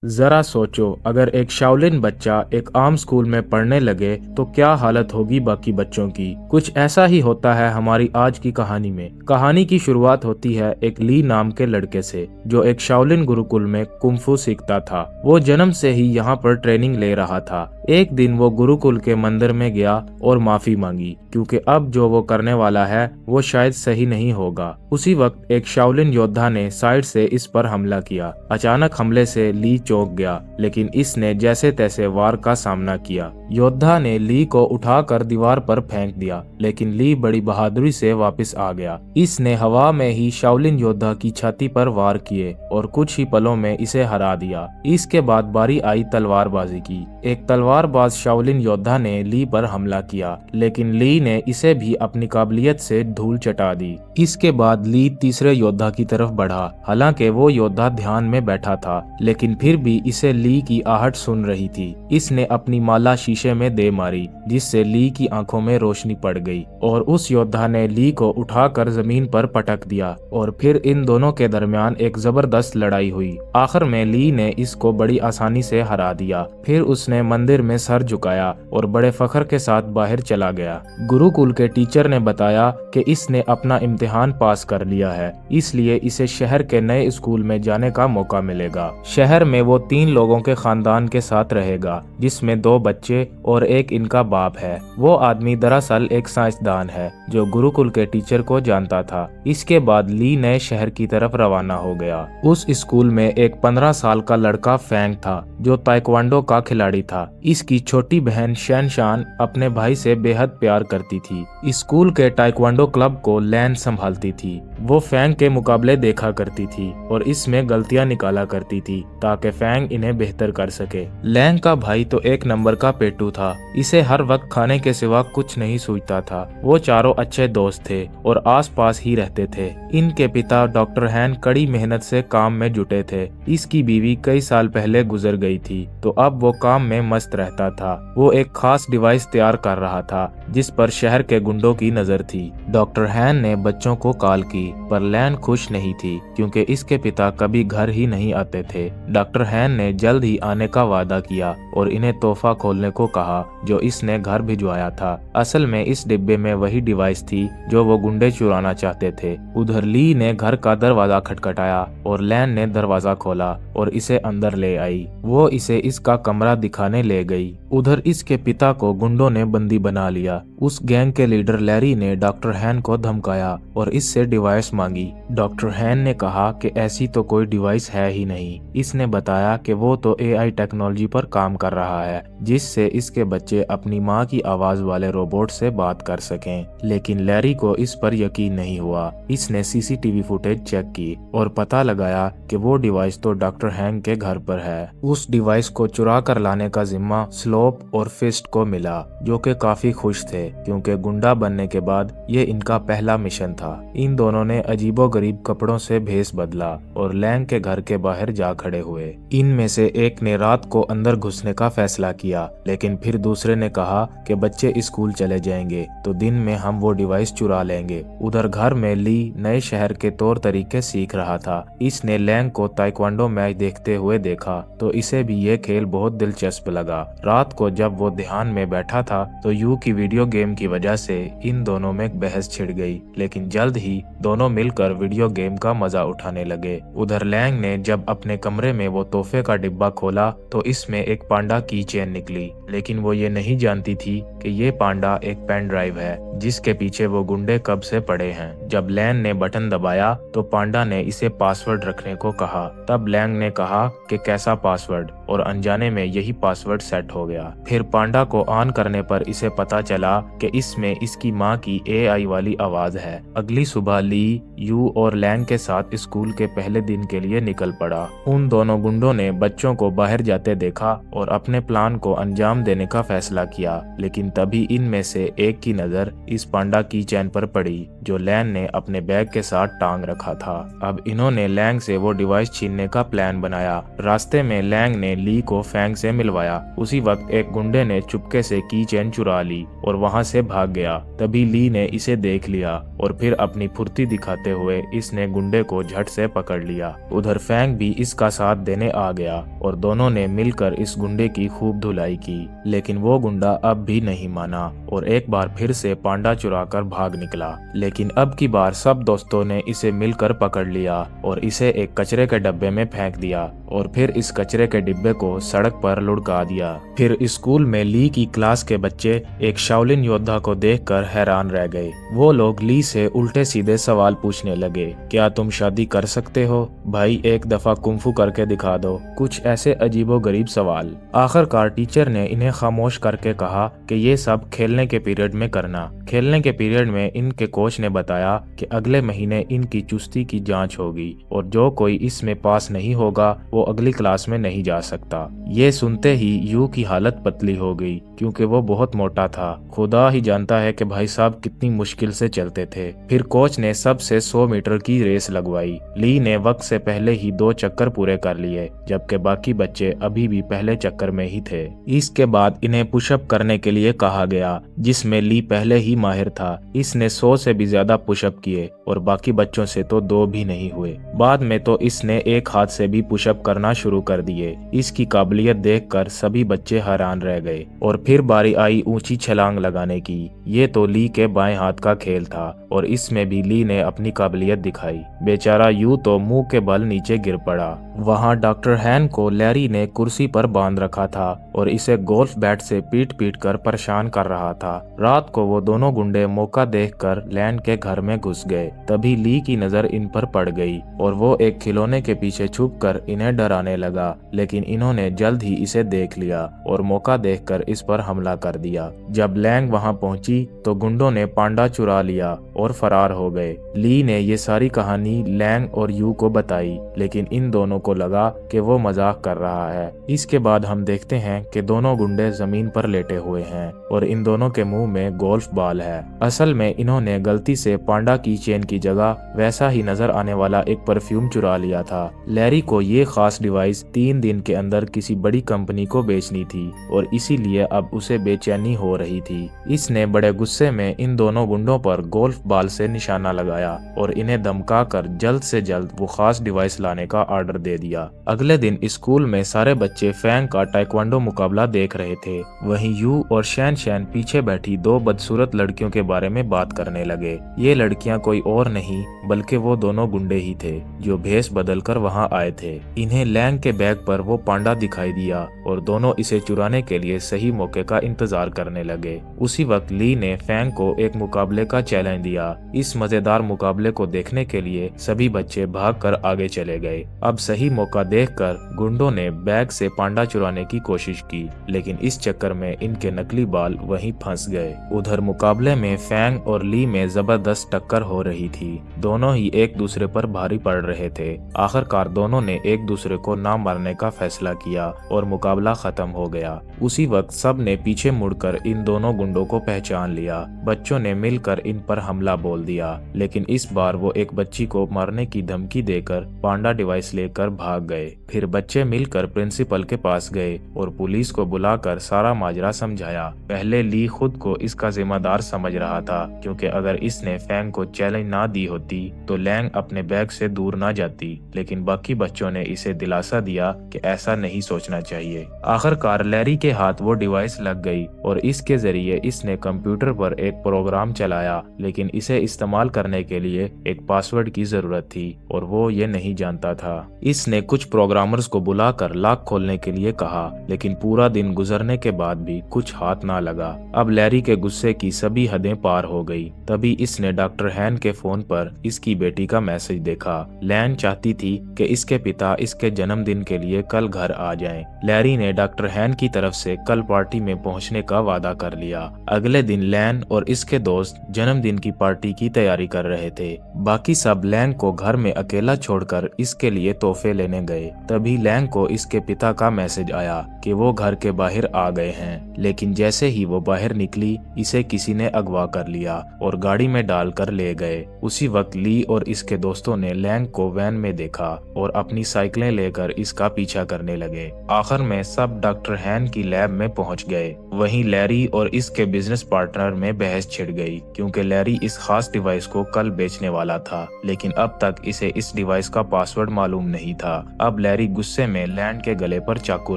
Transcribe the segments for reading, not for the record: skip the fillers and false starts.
जरा सोचो, अगर एक शाओलिन बच्चा एक आम स्कूल में पढ़ने लगे तो क्या हालत होगी बाकी बच्चों की। कुछ ऐसा ही होता है हमारी आज की कहानी में। कहानी की शुरुआत होती है एक ली नाम के लड़के से, जो एक शाओलिन गुरुकुल में कुंफू सीखता था। वो जन्म से ही यहाँ पर ट्रेनिंग ले रहा था। एक दिन वो गुरुकुल के मंदिर में गया और माफी मांगी, क्योंकि अब जो वो करने वाला है वो शायद सही नहीं होगा। उसी वक्त एक शाओलिन योद्धा ने साइड से इस पर हमला किया। अचानक हमले से ली चौंक गया, लेकिन इसने जैसे तैसे वार का सामना किया। योद्धा ने ली को उठाकर दीवार पर फेंक दिया, लेकिन ली बड़ी बहादुरी से वापस आ गया। इसने हवा में ही शाओलिन योद्धा की छाती पर वार किए और कुछ ही पलों में इसे हरा दिया। इसके बाद बारी आई तलवारबाजी की। एक तलवारबाज शाओलिन योद्धा ने ली पर हमला किया, लेकिन ली ने इसे भी अपनी काबिलियत से धूल चटा दी। इसके बाद ली तीसरे योद्धा की तरफ बढ़ा। हालांकि वो योद्धा ध्यान में बैठा था, लेकिन फिर भी इसे ली की आहट सुन रही थी। इसने अपनी माला शीशे में दे मारी, जिससे ली की आंखों में रोशनी पड़ गई और उस योद्धा ने ली को उठाकर जमीन पर पटक दिया और फिर इन दोनों के दरमियान एक जबरदस्त लड़ाई हुई। आखिर में ली ने इसको बड़ी आसानी से हरा दिया। फिर उसने मंदिर में सर झुकाया और बड़े फख्र के साथ बाहर चला गया। गुरुकुल के टीचर ने बताया कि इसने अपना इम्तिहान पास कर लिया है, इसलिए इसे शहर के नए स्कूल में जाने का मौका मिलेगा। शहर में वो 3 लोगों के खानदान के साथ रहेगा, जिसमें 2 बच्चे और एक इनका बाप है। वो आदमी दरअसल एक साइंसदान है जो गुरुकुल के टीचर को जानता था। इसके बाद ली नए शहर की तरफ रवाना हो गया। उस स्कूल में एक 15 साल का लड़का फैंग था, जो ताइक्वांडो का खिलाड़ी था। इसकी छोटी बहन शैनशान अपने भाई से बेहद प्यार करती थी। स्कूल के ताइक्वांडो क्लब को लैन संभालती थी। वो फैंग के मुकाबले देखा करती थी और इसमें गलतियां निकाला करती थी, ताकि फैंग इन्हें बेहतर कर सके। लैंग का भाई तो एक नंबर का पेटू था। इसे हर वक्त खाने के सिवा कुछ नहीं सूझता था। वो चारों अच्छे दोस्त थे और आसपास ही रहते थे। इनके पिता डॉक्टर हैन कड़ी मेहनत से काम में जुटे थे। इसकी बीवी कई साल पहले गुजर गई थी, तो अब वो काम में मस्त रहता था। वो एक खास डिवाइस तैयार कर रहा था, जिस पर शहर के गुंडों की नजर थी। डॉक्टर हैन ने बच्चों को कॉल की, पर लैन खुश नहीं थी, क्योंकि इसके पिता कभी घर ही नहीं आते थे। डॉक्टर हैन ने जल्द ही आने का वादा किया और इन्हें तोहफा खोलने को कहा, जो इसने घर भिजवाया था। असल में इस डिब्बे में वही डिवाइस थी जो वो गुंडे चुराना चाहते थे। उधर ली ने घर का दरवाजा खटखटाया और लैन ने दरवाजा खोला और इसे अंदर ले आई। वो इसे इसका कमरा दिखाने ले गई। उधर इसके पिता को गुंडों ने बंदी बना लिया। उस गैंग के लीडर लैरी ने डॉक्टर हैन को धमकाया और इससे डिवाइस मांगी। डॉक्टर हैन ने कहा कि ऐसी तो कोई डिवाइस है ही नहीं। इसने बताया कि वो तो एआई टेक्नोलॉजी पर काम कर रहा है, जिससे इसके बच्चे अपनी माँ की आवाज वाले रोबोट से बात कर सकें। लेकिन लैरी को इस पर यकीन नहीं हुआ। इसने सीसीटीवी फुटेज चेक की और पता लगाया कि वो डिवाइस तो डॉक्टर हैंग के घर पर है। उस डिवाइस को चुरा कर लाने का जिम्मा स्लोप और फिस्ट को मिला, जो कि काफी खुश थे, क्योंकि गुंडा बनने के बाद ये इनका पहला मिशन था। इन दोनों ने अजीबोगरीब कपड़ों से भेस बदला और लैंग के घर के बाहर जा खड़े हुए। इनमें से एक ने रात को अंदर घुसने का फैसला किया, लेकिन फिर दूसरे ने कहा कि बच्चे स्कूल चले जाएंगे तो दिन में हम वो डिवाइस चुरा लेंगे। उधर घर में ली नए शहर के तौर तरीके सीख रहा था। इसने लैंग को ताइक्वांडो मैच देखते हुए देखा तो इसे भी ये खेल बहुत दिलचस्प लगा। रात को जब वो ध्यान में बैठा था तो यू की वीडियो गेम की वजह से इन दोनों में बहस छिड़ गई, लेकिन जल्द ही दोनों मिलकर वीडियो गेम का मजा उठाने लगे। उधर लैंग ने जब अपने कमरे में वो तोहफे का डिब्बा खोला तो इसमें एक पांडा की चेन निकली, लेकिन वो ये नहीं जानती थी कि ये पांडा एक पेन ड्राइव है, जिसके पीछे वो गुंडे कब से पड़े हैं। जब लैंग ने बटन दबाया तो पांडा ने इसे पासवर्ड रखने को कहा। तब लैंग ने कहा कि कैसा पासवर्ड, और अनजाने में यही पासवर्ड सेट हो गया। फिर पांडा को ऑन करने पर इसे पता चला कि इसमें इसकी माँ की एआई वाली आवाज है। अगली सुबह ली, यू और लैंग के साथ स्कूल के पहले दिन के लिए निकल पड़ा। उन दोनों गुंडों ने बच्चों को बाहर जाते देखा और अपने प्लान को अंजाम इनाम देने का फैसला किया, लेकिन तभी इनमें से एक की नजर इस पांडा की चैन पर पड़ी जो लैंग ने अपने बैग के साथ टांग रखा था। अब इन्होंने लैंग से वो डिवाइस छीनने का प्लान बनाया। रास्ते में लैंग ने ली को फैंग से मिलवाया। उसी वक्त एक गुंडे ने चुपके से की चैन चुरा ली और वहां से भाग गया। तभी ली ने इसे देख लिया और फिर अपनी फुर्ती दिखाते हुए इसने गुंडे को झट से पकड़ लिया। उधर फैंग भी इसका साथ देने आ गया और दोनों ने मिलकर इस गुंडे की खूब धुलाई की, लेकिन वो गुंडा अब भी नहीं माना और एक बार फिर से पांडा चुरा कर भाग निकला। लेकिन अब की बार सब दोस्तों ने इसे मिलकर पकड़ लिया और इसे एक कचरे के डब्बे में फेंक दिया और फिर इस कचरे के डिब्बे को सड़क पर लुढ़का दिया। फिर स्कूल में ली की क्लास के बच्चे एक शाओलिन योद्धा को देखकर हैरान रह गए। वो लोग ली से उल्टे सीधे सवाल पूछने लगे, क्या तुम शादी कर सकते हो? भाई एक दफा कुंफू करके दिखा दो। कुछ ऐसे अजीबोगरीब सवाल। आखिरकार टीचर ने इन्हें खामोश करके कहा कि ये सब खेलने के पीरियड में करना। खेलने के पीरियड में इनके कोच ने बताया कि अगले महीने इनकी चुस्ती की जांच होगी और जो कोई इसमें पास नहीं होगा वो अगली क्लास में नहीं जा सकता। ये सुनते ही यू की हालत पतली हो गई क्योंकि वो बहुत मोटा था। खुदा ही जानता है कि भाई साहब कितनी मुश्किल से चलते थे। फिर कोच ने सबसे 100 मीटर की रेस लगवाई। ली ने वक्त से पहले ही 2 चक्कर पूरे कर लिए, जबकि बाकी बच्चे अभी भी पहले चक्कर में ही थे। इसके बाद इन्हें पुशअप करने के लिए कहा गया, जिसमें ली पहले ही माहिर था। इसने 100 से भी ज्यादा पुशअप किए और बाकी बच्चों से तो 2 भी नहीं हुए। बाद में तो इसने एक हाथ से भी पुशअप करना शुरू कर दिए। इसकी काबिलियत देखकर सभी बच्चे हैरान रह गए। और फिर बारी आई ऊंची छलांग लगाने की। ये तो ली के बाएं हाथ का खेल था और इसमें भी ली ने अपनी काबिलियत दिखाई। बेचारा यू तो मुंह के बल नीचे गिर पड़ा। वहां डॉक्टर हैन को लैरी ने कुर्सी पर बांध रखा था और इसे गोल्फ बैट से पीट पीट कर परेशान कर रहा था। रात को वो दोनों गुंडे मौका देखकर लैन के घर में घुस गए। तभी ली की नजर इन पर पड़ गई और वो एक खिलौने के पीछे छुपकर इन्हें डराने लगा, लेकिन इन्होंने जल्द ही इसे देख लिया और मौका देखकर इस पर हमला कर दिया। जब लैंग वहां पहुंची तो गुंडों ने पांडा चुरा लिया और फरार हो गए। ली ने ये सारी कहानी लैंग और यू को बताई, लेकिन इन दोनों को लगा कि वो मजाक कर रहा है। इसके बाद हम देखते हैं कि दोनों गुंडे जमीन पर लेटे हुए हैं और इन दोनों के मुंह में गोल्फ बॉल है। असल में इन्होंने गलती से पांडा की चेन की जगह वैसा ही नजर आने वाला एक परफ्यूम चुरा लिया था। लैरी को ये खास डिवाइस 3 दिन के अंदर किसी बड़ी कंपनी को बेचनी थी और इसीलिए अब उसे बेचैनी हो रही थी। इसने बड़े गुस्से में इन दोनों गुंडों पर गोल्फ बॉल से निशाना लगाया और इन्हें धमकाकर जल्द से जल्द वो खास डिवाइस लाने का ऑर्डर दे दिया। अगले दिन स्कूल में सारे बच्चे फैंग का ताइक्वांडो मुकाबला देख रहे थे। वहीं यू और शैन शैन पीछे बैठी 2 बदसूरत लड़कियों के बारे में बात करने लगे। ये लड़कियां कोई और नहीं बल्कि वो दोनों गुंडे ही थे जो भेष बदलकर वहां आए थे। इन्हें लैंग के बैग पर वो पांडा दिखाई दिया और दोनों इसे चुराने के लिए सही मौके का इंतजार करने लगे। उसी वक्त ली ने फैंग को एक मुकाबले का चैलेंज दिया। इस मजेदार मुकाबले को देखने के लिए सभी बच्चे भागकर आगे चले गए। अब सही मौका देखकर गुंडों ने बैग से पांडा चुराने की कोशिश की, लेकिन इस चक्कर में इनके नकली बाल वहीं फंस गए। उधर मुकाबले में फैंग और ली में जबरदस्त टक्कर हो रही थी। दोनों ही एक दूसरे पर भारी पड़ रहे थे। आखिरकार दोनों ने एक दूसरे को ना मारने का फैसला किया और मुकाबला खत्म हो गया। उसी वक्त सब ने पीछे मुड़कर इन दोनों गुंडों को पहचान लिया। बच्चों ने मिलकर इन पर हमला बोल दिया, लेकिन इस बार वो एक बच्ची को मारने की धमकी देकर पांडा डिवाइस लेकर भाग गए। फिर बच्चे मिलकर प्रिंसिपल के पास गए और पुलिस को बुलाकर सारा माजरा समझाया। पहले ली खुद को इसका जिम्मेदार समझ रहा था, क्योंकि अगर इसने फैंग को चैलेंज ना दी होती तो लैंग अपने बैग से दूर ना जाती, लेकिन बाकी बच्चों ने इसे दिलासा दिया कि ऐसा नहीं सोचना चाहिए। आखिरकार लैरी के हाथ वो डिवाइस लग गई और इसके जरिए इसने कंप्यूटर पर एक प्रोग्राम चलाया, लेकिन इसे इस्तेमाल करने के लिए एक पासवर्ड की जरूरत थी और वो ये नहीं जानता था। इसने कुछ प्रोग्रामर्स को बुलाकर लॉक खोलने के लिए कहा, लेकिन पूरा दिन गुजरने के बाद भी कुछ हाथ ना लगा। अब लैरी के गुस्से की सभी सभी हदें पार हो गई। तभी इसने डॉक्टर हैन के फोन पर इसकी बेटी का मैसेज देखा। लैन चाहती थी कि इसके पिता इसके जन्मदिन के लिए कल घर आ जाएं। लैरी ने डॉक्टर हैन की तरफ से कल पार्टी में पहुंचने का वादा कर लिया। अगले दिन लैन और इसके दोस्त जन्मदिन की पार्टी की तैयारी कर रहे थे। बाकी सब लैन को घर में अकेला छोड़कर इसके लिए तोहफे लेने गए। तभी लैन को इसके पिता का मैसेज आया कि वो घर के बाहर आ गए हैं, लेकिन जैसे ही वो बाहर निकली इसे किसी ने अगवा कर लिया और गाड़ी में डालकर ले गए। उसी वक्त ली और इसके दोस्तों ने लैंग को वैन में देखा और अपनी साइकिलें लेकर इसका पीछा करने लगे। आखिर में सब डॉक्टर हैन की लैब में पहुंच गए। वहीं लैरी और इसके बिजनेस पार्टनर में बहस छिड़ गई, क्योंकि लैरी इस खास डिवाइस को कल बेचने वाला था, लेकिन अब तक इसे इस डिवाइस का पासवर्ड मालूम नहीं था। अब लैरी गुस्से में लैंड के गले पर चाकू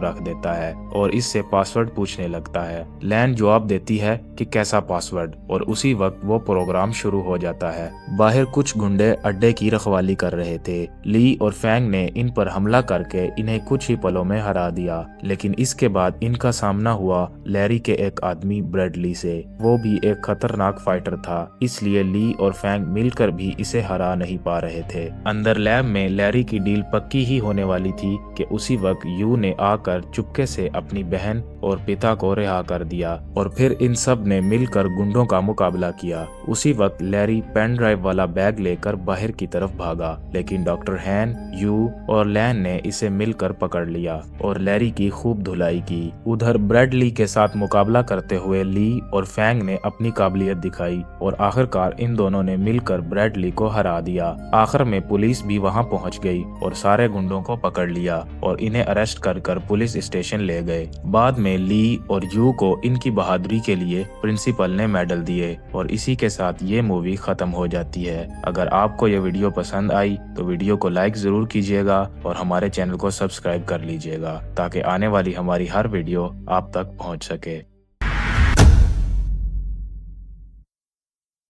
रख देता है और इससे पासवर्ड पूछने लगता है। लैंड जवाब देती है कि कैसा पासवर्ड, और उसी वक्त वो प्रोग्राम शुरू हो जाता है। बाहर कुछ गुंडे अड्डे की रखवाली कर रहे थे। ली और फैंग ने इन पर हमला करके इन्हें कुछ ही पलों में हरा दिया, लेकिन इसके बाद इनका सामना हुआ लैरी के एक आदमी ब्रैडली से। वो भी एक खतरनाक फाइटर था, इसलिए ली और फैंग मिलकर भी इसे हरा नहीं पा रहे थे। अंदर लैब में लैरी की डील पक्की ही होने वाली थी कि उसी वक्त यू ने आकर चुपके से अपनी बहन और पिता को रिहा कर दिया और फिर इन सब ने मिलकर गुंडों का मुकाबला किया। उसी वक्त लैरी पेन ड्राइव वाला बैग लेकर बाहर की तरफ भागा, लेकिन डॉक्टर हैन, यू और लैन ने इसे मिलकर पकड़ लिया और लैरी की खूब धुलाई की। उधर ब्रैडली के साथ मुकाबला करते हुए ली और फैंग ने अपनी काबिलियत दिखाई और आखिरकार इन दोनों ने मिलकर ब्रैडली को हरा दिया। आखिर में पुलिस भी वहां पहुंच गई और सारे गुंडों को पकड़ लिया और इन्हें अरेस्ट कर पुलिस स्टेशन ले गए। बाद में ली और यू को इनकी बहादुरी के लिए प्रिंसिपल ने मेडल दिए और इसी के साथ ये मूवी खत्म हो जाती है। अगर आपको ये वीडियो पसंद आई तो वीडियो को लाइक जरूर कीजिएगा और हमारे चैनल को सब्सक्राइब कर लीजिएगा, ताकि आने वाली हमारी हर वीडियो आप तक पहुंच सके।